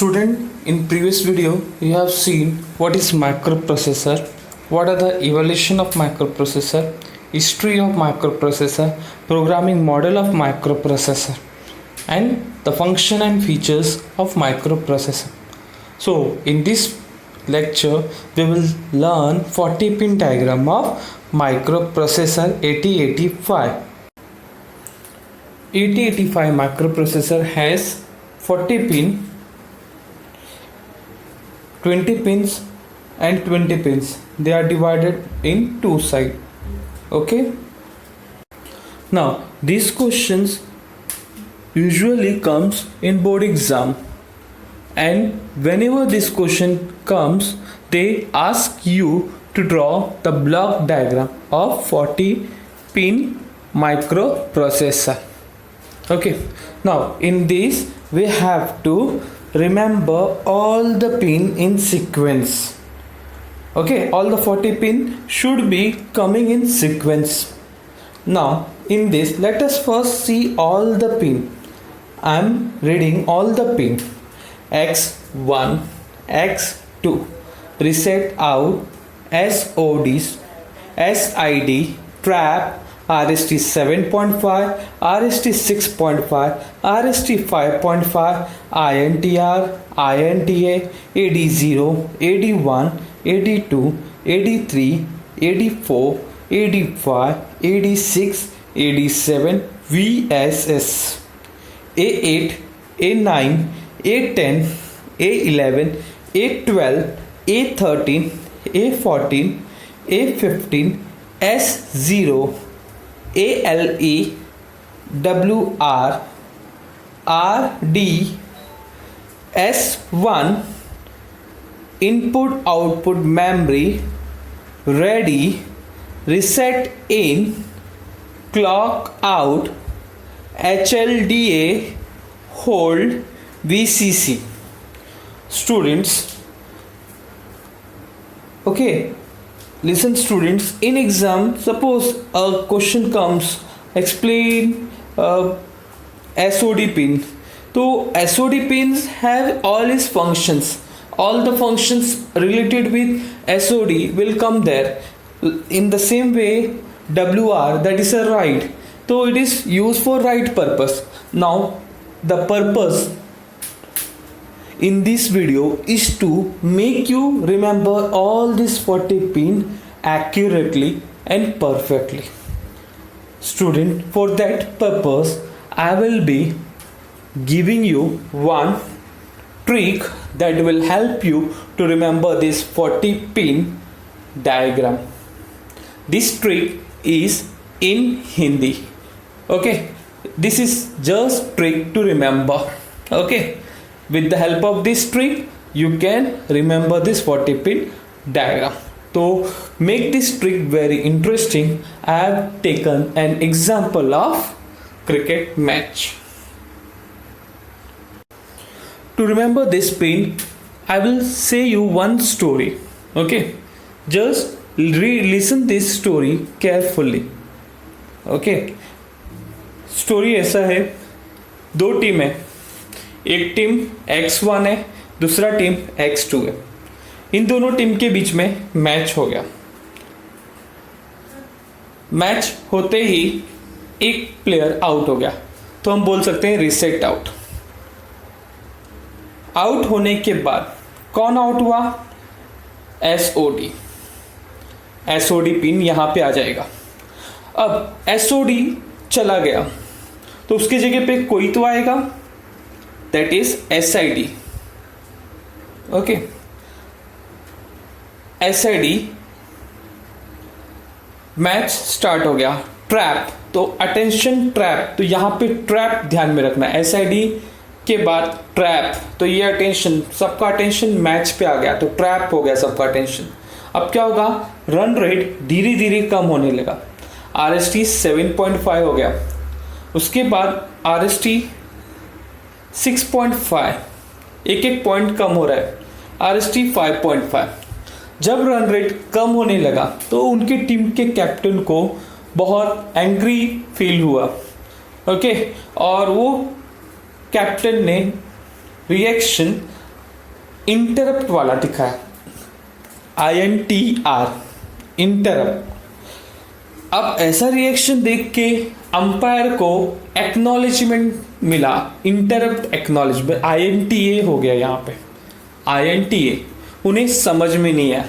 Student, in previous video you have seen what is microprocessor, what are the evolution of microprocessor, history of microprocessor, programming model of microprocessor, and the function and features of microprocessor. So in this lecture we will learn 40 pin diagram of microprocessor 8085. 8085 microprocessor has 40 pin, 20 pins and 20 pins. They are divided in two sides. Okay, now these questions usually comes in board exam, and whenever this question comes they ask you to draw the block diagram of 40 pin microprocessor. Okay, now in this we have to remember all the pin in sequence. Okay, all the 40 pin should be coming in sequence. Now in this, let us first see all the pin. I am reading all the pin: X1, X2, reset out, SODs, SID, trap, RST 7.5, RST 6.5, RST 5.5, INTR, INTA, AD0, AD1, AD2, AD3, AD4, AD5, AD6, AD7, VSS, A8, A9, A10, A11, A12, A13, A14, A15, S0, ALE, WR, RD, S1, input output memory, ready, reset in, clock out, HLDA, hold, VCC. Students, okay, listen students, in exam suppose a question comes, explain SOD pin. So SOD pins have all its functions. All the functions related with SOD will come there. In the same way, WR, that is a write. So it is used for write purpose. Now the purpose in this video is to make you remember all these 40 pin accurately and perfectly. Student, for that purpose I will be giving you one trick that will help you to remember this 40 pin diagram. This trick is in Hindi. Okay, this is just trick to remember. Okay, with the help of this trick you can remember this 40 pin diagram. To make this trick very interesting, I have taken an example of cricket match. To remember this pin, I will say you one story. Okay, just listen this story carefully. Okay, story ऐसा है, दो team है, एक team X1 है, दूसरा team X2 है. इन दोनों team के बीच में मैच हो गया. मैच होते ही एक प्लेयर आउट हो गया, तो हम बोल सकते हैं रिसेट आउट. आउट होने के बाद कौन आउट हुआ? SOD पिन यहां पे आ जाएगा. अब SOD चला गया तो उसके जगह पे कोई तो आएगा, that is SID. Okay, SID, match start हो गया. ट्रैप, तो अटेंशन ट्रैप, तो यहां पे ट्रैप ध्यान में रखना है. SID के बाद ट्रैप, तो ये अटेंशन, सबका अटेंशन मैच पे आ गया, तो ट्रैप हो गया सबका अटेंशन. अब क्या होगा? रन रेट धीरे धीरे कम होने लगा. RST 7.5 हो गया, उसके बाद RST 6.5, एक एक पॉइंट कम हो रहा है. RST 5.5. जब रन रेट कम होने लगा तो उनकी टीम के कैप्टन को बहुत एंग्री फील हुआ. ओके, और वो कैप्टन ने रिएक्शन इंटरप्ट वाला दिखाया, INTR, इंटरप्ट। अब ऐसा रिएक्शन देख के अंपायर को एक्नॉलेजमेंट मिला, इंटरप्ट एक्नॉलेजमेंट, INTA हो गया यहाँ पे, INTA। उन्हें समझ में नहीं आया,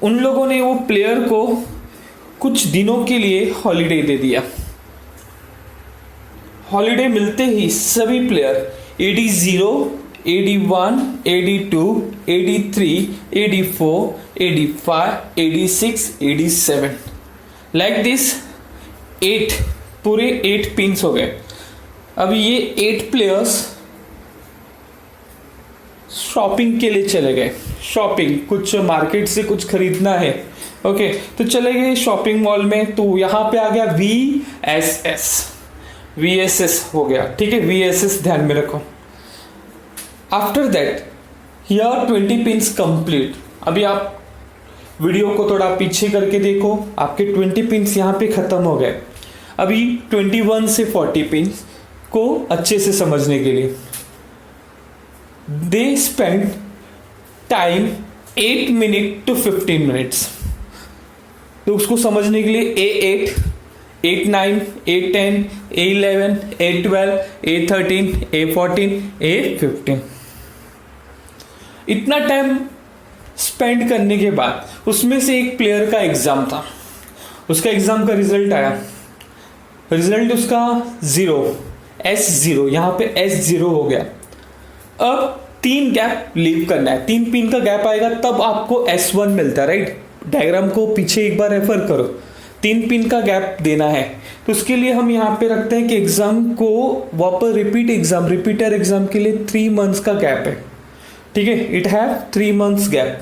उन लोगों ने वो प्लेयर को कुछ दिनों के लिए हॉलीडे दे दिया। हॉलीडे मिलते ही सभी player AD0, AD1, AD2, AD3, AD4, AD5, AD6, AD7 like this 8, पूरे 8 पिंस हो गए। अब ये 8 प्लेयर्स शॉपिंग के लिए चले गए। शॉपिंग, कुछ मार्केट से कुछ खरीदना है, ओके, तो चले गए शॉपिंग मॉल में। तो यहाँ पे आ गया VSS हो गया, ठीक है, VSS ध्यान में रखो। After that here 20 pins complete. अभी आप वीडियो को थोड़ा पीछे करके देखो, आपके 20 पिंस यहाँ पे खत्म हो गए। अभी 21 से 40 पिंस को अच्छे से समझने के लिए they spend time 8 minute to 15 minutes. तो उसको समझने के लिए A8, A9, A10, A11, A12, A13, A14, A15 इतना टाइम स्पेंड करने के बाद उसमें से एक प्लेयर का एग्जाम था, उसका एग्जाम का रिजल्ट आया, रिजल्ट उसका 0, S0, यहाँ पे S0 हो गया। अब 3 गैप लीव करना है, 3 पिन का गैप आएगा तब आपको S1 मिलता है, राइट। डायग्राम को पीछे एक बार रेफर करो, 3 पिन का गैप देना है। तो उसके लिए हम यहाँ पे रखते हैं कि एग्जाम को वापस रिपीटर एग्जाम के लिए 3 मंथ्स का गैप है, ठीक है, it have 3 months gap.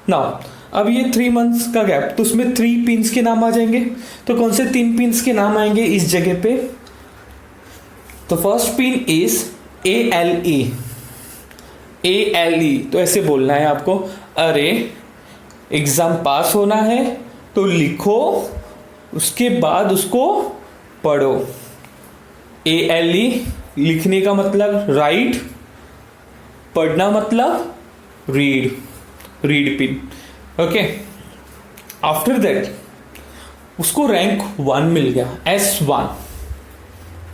Now अब ये 3 मंथ्स का गैप, तो उसमें 3 पिन्स के नाम आ जाएंगे। तो कौन से 3 पिन्स के नाम आएंगे इस जगह पे? तो फर्स्ट पिन इज ALE, तो ऐसे बोलना है आपको, अरे एग्जाम पास होना है तो लिखो, उसके बाद उसको पढ़ो। ALE लिखने का मतलब राइट, पढ़ना मतलब read pin, okay. After that उसको रैंक 1 मिल गया,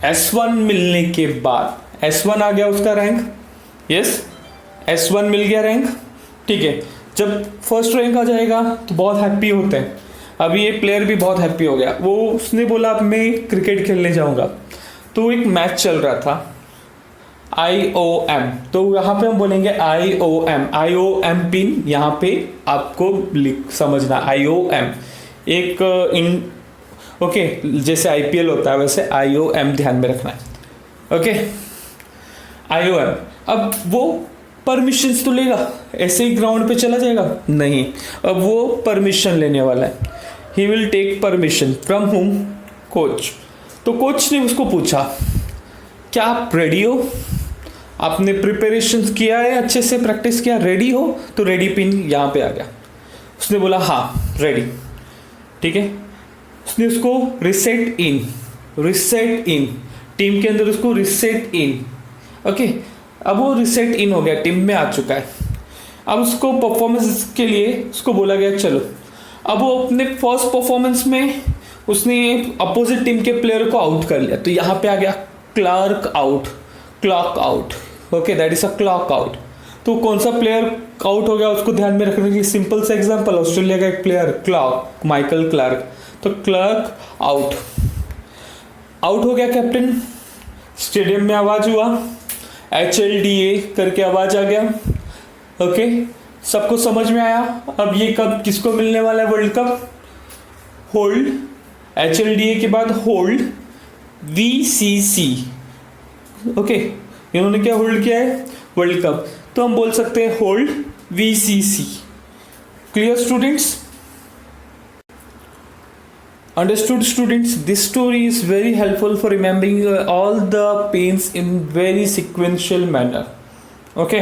S1 मिलने के बाद S1 आ गया उसका रैंक, यस, S1 मिल गया रैंक, ठीक है। जब फर्स्ट रैंक आ जाएगा तो बहुत हैप्पी होते हैं। अभी ये प्लेयर भी बहुत हैप्पी हो गया, वो उसने बोला अब मैं क्रिकेट खेलने जाऊंगा। तो एक मैच चल रहा था IOM, तो यहाँ पे हम बोलेंगे IOM पिन, यहाँ पे आपको समझना IOM एक ओके, जैसे IPL होता है वैसे IOM ध्यान में रखना है, ओके। IOM अब वो परमिशंस तो लेगा, ऐसे ही ग्राउंड पे चला जाएगा नहीं, अब वो परमिशन लेने वाला है। He will take permission from whom? Coach. तो कोच ने उसको पूछा क्या आप रेडी हो, आपने प्रिपरेशन किया है, अच्छे से प्रैक्टिस किया, रेडी हो? तो रेडी पिन यहाँ पे आ गया। उसने बोला हाँ रेडी, ठीक है। उसने उसको रिसेट इन टीम के अंदर उसको रिसेट इन, ओके। अब वो रिसेट इन हो गया, टीम में आ चुका है। अब उसको परफॉर्मेंस के लिए उसको बोला गया चलो। अब वो अपने फर्स्ट परफॉर्मेंस में उसने अपोजिट टीम के प्लेयर को आउट कर लिया, तो यहाँ पे आ गया clock out, okay, that is a clock out. तो कौन सा प्लेयर आउट हो गया उसको ध्यान में रखने के लिए सिंपल सा एग्जांपल, ऑस्ट्रेलिया का एक प्लेयर माइकल क्लार्क, तो क्लर्क आउट हो गया कैप्टन। स्टेडियम में आवाज हुआ, HLDA करके आवाज आ गया, ओके, सबको समझ में आया। अब ये कब किसको मिलने वाला है वर्ल्ड कप? होल्ड, HLDA के बाद होल्ड VCC, ओके, इन्होंने क्या होल्ड किया है? World cup. तो हम बोल सकते हैं hold VCC। Clear students? Understood students, this story is very helpful for remembering all the pins in very sequential manner, okay.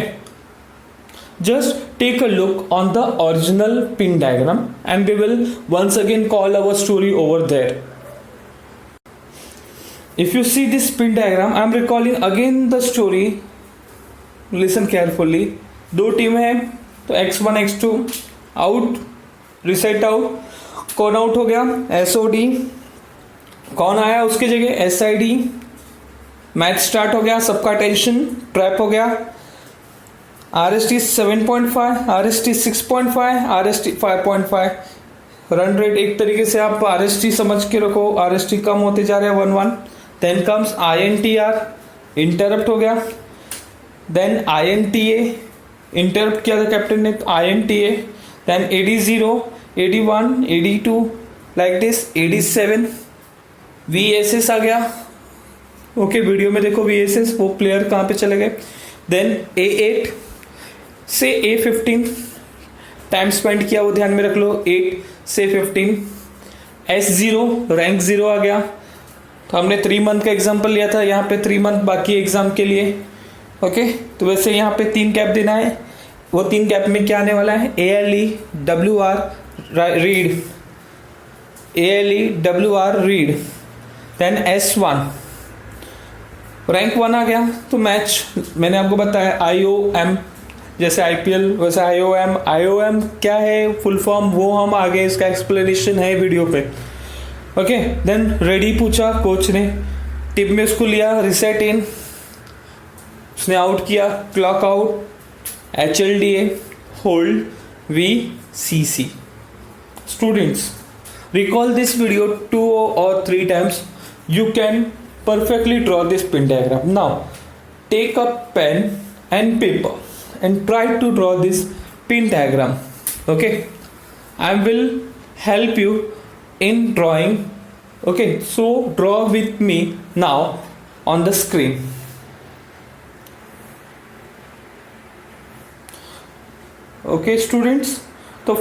Just take a look on the original pin diagram and we will once again call our story over there. If you see this pin diagram, I am recalling again the story, listen carefully. दो team है तो x1 x2 out, reset out, कौन out हो गया, SOD, कौन आया उसकी जगह, SID, मैच स्टार्ट हो गया, सबका अटेंशन ट्रैप हो गया, RST 7.5, RST 6.5, RST 5.5, run rate एक तरीके से आप RST समझ के रखो, RST कम होते जा रहे हैं 1-1। देन कम्स INTR, इंटरप्ट हो गया, देन INTA, इंटरप्ट किया था कैप्टन ने तो INTA, then AD0, AD1, AD2 like this, AD7, VSS आ गया। ओके वीडियो में देखो VSS वो प्लेयर कहाँ पे चले गए। देन A8 से A15 टाइम स्पेंड किया वो ध्यान में रख लो, 8 से 15। S0 रैंक 0 आ गया, तो हमने 3 मंथ का एग्जाम्पल लिया था, यहाँ पे 3 मंथ बाकी एग्जाम के लिए। ओके तो वैसे यहाँ पे 3 कैप देना है, वो 3 कैप में क्या आने वाला है, ALE WR read, ALE WR read, then S1 rank 1 आ गया। तो मैच मैंने आपको बताया IOM, जैसे IPL वैसे IOM क्या है फुल फॉर्म, वो हम आगे इसका एक्सप्लेनेशन है वीडियो पे। ओके देन रेडी पूछा कोच ने, टिप में उसको लिया, रिसेट इन, उसने आउट किया, clock out, HLDA, hold, VCC। Students recall this video 2 or 3 times, you can perfectly draw this pin diagram. Now take a pen and paper and try to draw this pin diagram. Okay, I will help you in drawing. Okay, so draw with me now on the screen. Okay students, so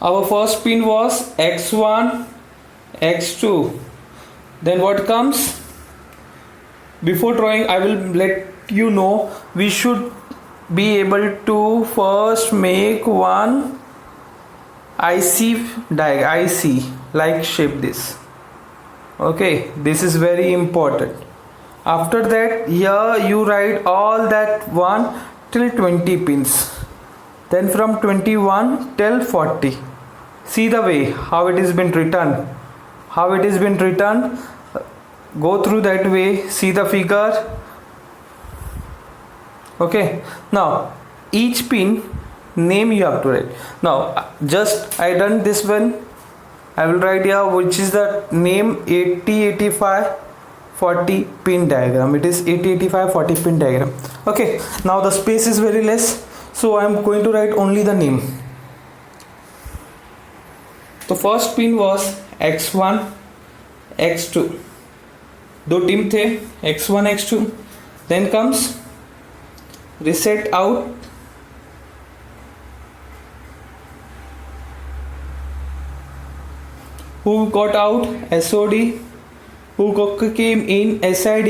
our first pin was x1 x2, then what comes, before drawing I will let you know, we should be able to first make one IC like shape this. Okay, this is very important. After that here you write all that 1 till 20 pins, then from 21 till 40. See the way how it has been written, go through that way, see the figure. Okay, now each pin name you have to write. Now just I done this one, I will write here which is the name 80 85 40 pin diagram. It is 80 85 40 pin diagram. Okay, now the space is very less, so I am going to write only the name. तो first pin was x1 x2, दो team थे x1 x2, then comes reset out, who got out, SOD, who came in, SID,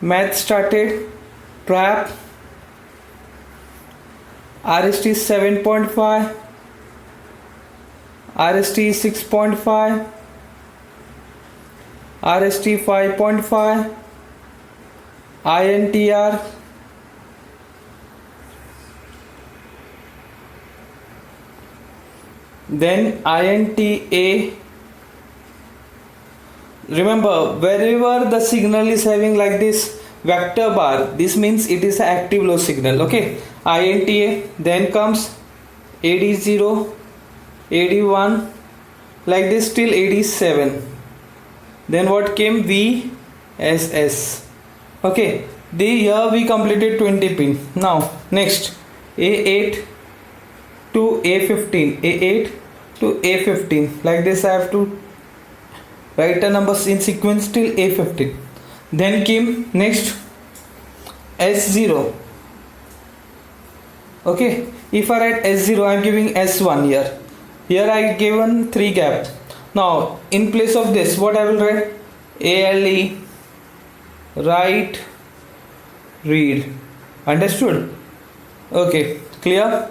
match started, trap, RST 7.5, RST 6.5, RST 5.5, INTR, then INTA. Remember, wherever the signal is having like this vector bar, this means it is an active low signal. Okay, INTA, then comes AD0, AD1 like this till AD7, then what came, VSS. Okay, here we completed 20 pin. Now next A8 to A15, A8 to A15 like this, I have to write the numbers in sequence till A15. Then came next S0. Okay, if I write S0 I am giving S1 here. Here I given 3 gap. Now in place of this what I will write, ALE write read. Understood? Okay, clear?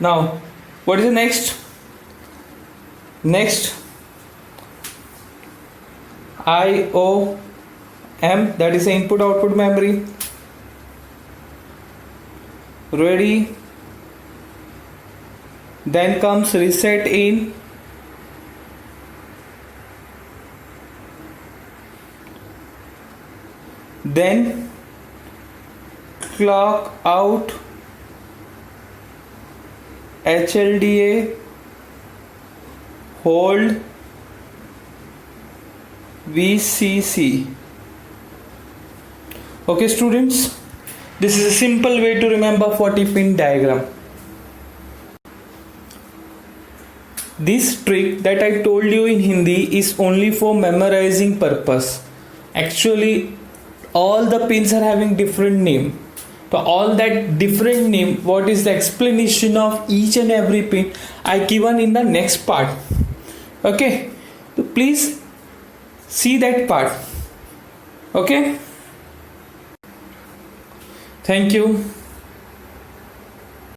Now what is the next? Next IOM, that is the input output memory. ready, then comes reset in, then clock out, HLDA, hold, VCC. Okay students, this is a simple way to remember 40 pin diagram. This trick that I told you in Hindi is only for memorizing purpose. Actually all the pins are having different name. So all that different name, what is the explanation of each and every pin, I given in the next part. Okay, so please see that part. Okay, thank you.